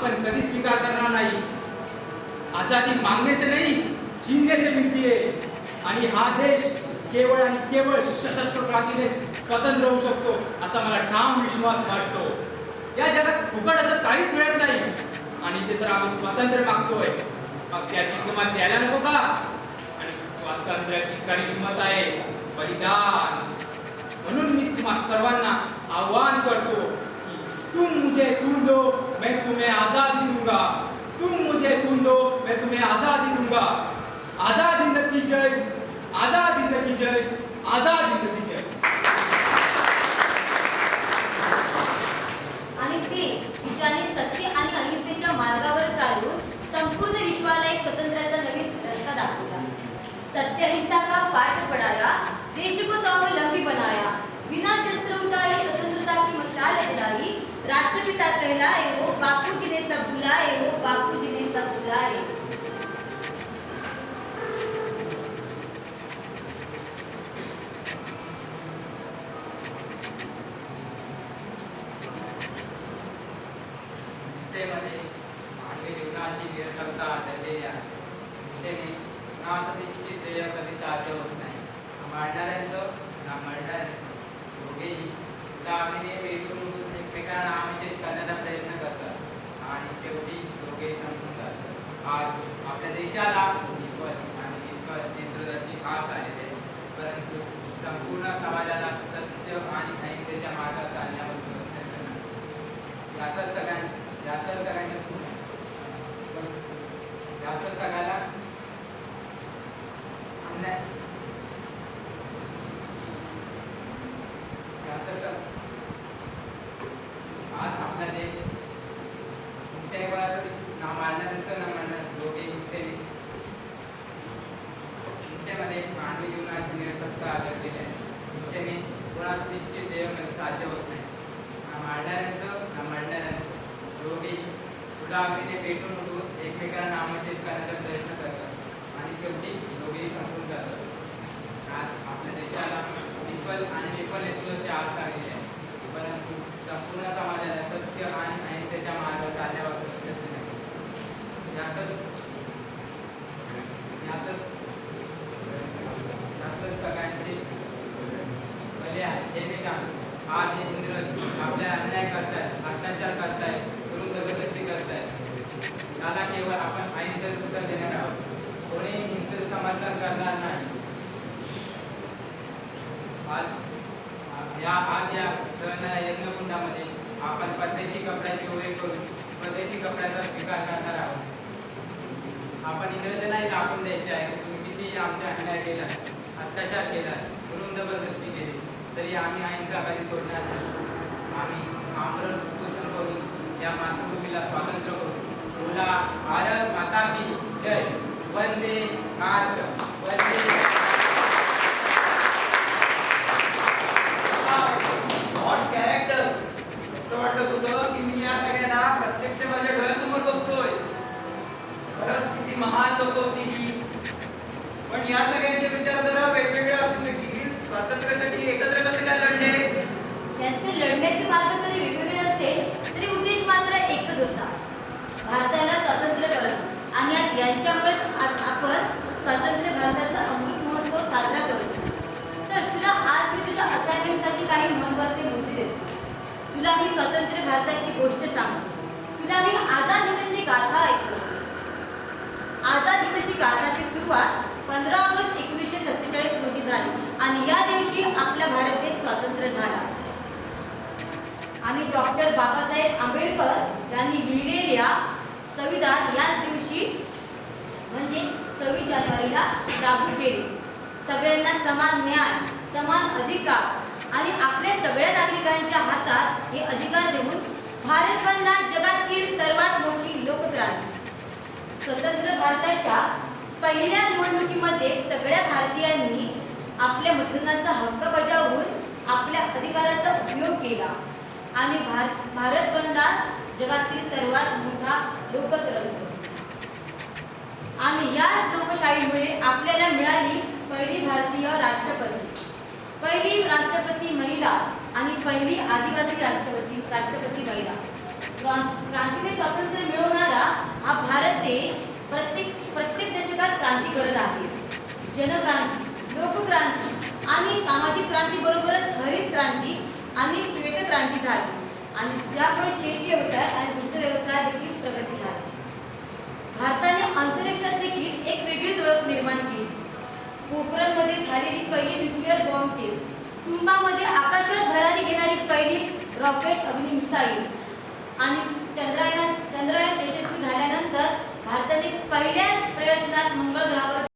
आपण कधीच स्वीकार करणार नाही। आजादी मागने से नहीं जीने से मिलती है आणि हा देश केवळ आणि केवळ सशस्त्र क्रांतीने स्वतंत्र होऊ शकतो असा मला ठाम विश्वास वाटतो। या जगात फुकट असं काहीच मिळत नाही आणि ते तर आम्ही स्वातंत्र्य मागतोय, मग त्याची किंमत द्यायला नको का? आणि स्वातंत्र्याची खरी किंमत आहे बलिदान। म्हणून मी तुम्हा सर्वांना आव्हान करतो की तुम मुझे खून दो मैं तुम्हें आजादी दूंगा, तुम मुझे खून दो मैं तुम्हें आजादी दूंगा। आजाद हिंद की जय, आजाद हिंद की जय, आजाद हिंद की जय। आणि ते ज्याने सत्य आणि अहिंसेच्या मार्गावर चालून संपूर्ण विश्वाला एक स्वातंत्र्याचा नवीन रस्ता दाखवला। सत्य अहिंसा का पाठ पढ़ाया, देश को स्वावलंबी बनाया, बिना शस्त्र उठाए स्वतंत्रता की मशाल जलाई। राष्ट्रपिता कहलाए वो, बापूजी ने सब भुलाए वो, बापूजी ने सब भुलाए। मध्ये मानवी जीवनाची निरर्थकता आढळलेली आहे। दिशेने कुणाचं निश्चित ध्येय कधी साध्य होत नाही। मारणाऱ्यांचं ना मरणाऱ्यांचं दोघेही उदाहरणे वेगळून एकमेकांना नामशेष करण्याचा प्रयत्न करतात आणि शेवटी दोघे संपून जातात। आज आपल्या देशाला हिंमत आणि हिंमत नेतृत्वाची हात आलेली आहे, परंतु संपूर्ण समाजाला सत्य आणि अहिंसेच्या मार्गात चालण्यावर यातच सगळ्याला आज आपला देश हिंसेवर ना मारण्यानंतर ना म्हणणं दोघे हिंसेमध्ये मानवी जीवनाची निरर्थकता आढळलेली आहे। हिंसेने कोणाचं निश्चित ध्येय साध्य होत नाही। ना मारणाऱ्यांचं ना मरणाऱ्यांचं दोघेही सुडाग्रीने पेटून उठून एकमेकांना नामशेष करण्याचा प्रयत्न करतात आणि शेवटी दोघेही संपून जातात। आज आपल्या देशाला विफल आणि विफल नेतृत्वाची आस लागलेली आहे, परंतु संपूर्ण समाजाला सत्य आणि अहिंसेच्या मार्गावर चालण्यावर प्रयत्न नाही। यातच सगळ्यांचे भले आहे हे मी सांगतो। आज हे इंग्रज आपल्या अन्याय करतायत, अत्याचार करतायत, करून जबरदस्ती करतायत, त्याला केवळ आपण अहिंसेचं उत्तर देणार आहोत। कोणी हिंसेचं समर्थन करणार नाही। आज या यज्ञकुंडामध्ये आपण परदेशी कपड्याची ओळी करून परदेशी कपड्याचा स्वीकार करणार आहोत। आपण इंग्रजांनाही दाखवून द्यायचे आहे तुम्ही किती आमचा अन्याय केला, अत्याचार केला, करून जबरदस्ती केली, तरी आम्ही अहिंसा कधी सोडणार नाही। आम्ही आमरण उपोषण करून या मातृभूमीला स्वातंत्र्य करू। बोला भारत माता की जय, वंदे मातरम, वंदे। हॉट कॅरेक्टर्स असं वाटत होतं की मी या सगळ्यांना प्रत्यक्ष माझ्या डोळ्यासमोर बघतोय। खरंच किती महान लोक होती ही, पण या सगळ्यांचे विचारधारा वेगवेगळे असून देखील स्वातंत्र्यासाठी एकत्र कसे काय लढले? त्यांचे लढण्याचे मार्ग जरी वेगवेगळे असते तरी उद्देश मात्र एकच होता, भारताला स्वातंत्र्य करणं। आणि आज यांच्यामुळेच आज आपण स्वातंत्र्य भारताचा अमृत महोत्सव साजरा करतो। तर तुला आज मी तुझ्या असाइनमेंटसाठी काही महत्त्वाचे मुद्दे देतो। तुला मी स्वातंत्र्य भारताची गोष्ट सांगतो, तुला मी आझाद हिंदची गाथा ऐकवतो। आझाद हिंदची गाथाची सुरुवात 15 ऑगस्ट 1947 रोजी झाली आणि या दिवशी आपला भारत देश स्वतंत्र झाला। आणि डॉक्टर बाबासाहेब आंबेडकर यांनी लिहिलेल्या संविधान याच दिवशी म्हणजे 26 जानेवारीला लागू केले। सगळ्यांना समान न्याय, समान अधिकार आणि आपल्या सगळ्या नागरिकांच्या हातात हे अधिकार देऊन भारत बनला जगातील सर्वात मोठी लोकक्रांती। स्वतंत्र भारताच्या पहिल्या निवडणुकीमध्ये सगळ्या भारतीयांनी आपल्या मतदानाचा हक्क बजावून आपल्या अधिकाराचा उपयोग केला आणि भारत बनला जगातील सर्वात मोठा लोकतंत्र। आणि या लोकशाहीमुळे आपल्याला मिळाली पहिली भारतीय राष्ट्रपती, पहिली राष्ट्रपती महिला आणि पहिली आदिवासी राष्ट्रपती महिला। क्रांतीने स्वातंत्र्य मिळवून आणि श्वेतक्रांती झाली आणि ज्यामुळे शेती व्यवसाय आणि दुग्ध व्यवसाय देखील प्रगती झाली. भारताने अंतरिक्षात देखील एक वेगळीच ओळख निर्माण केली. पोखरणमध्ये झालेली पहिली न्यूक्लिअर बॉम्ब टेस्ट, कुंभामध्ये आकाशात भरारी घेणारी पहिली रॉकेट अग्नि मिसाईल आणि चंद्रयान यशस्वी झाल्यानंतर भारताने पहिल्याच प्रयत्नात मंगळ ग्रहावर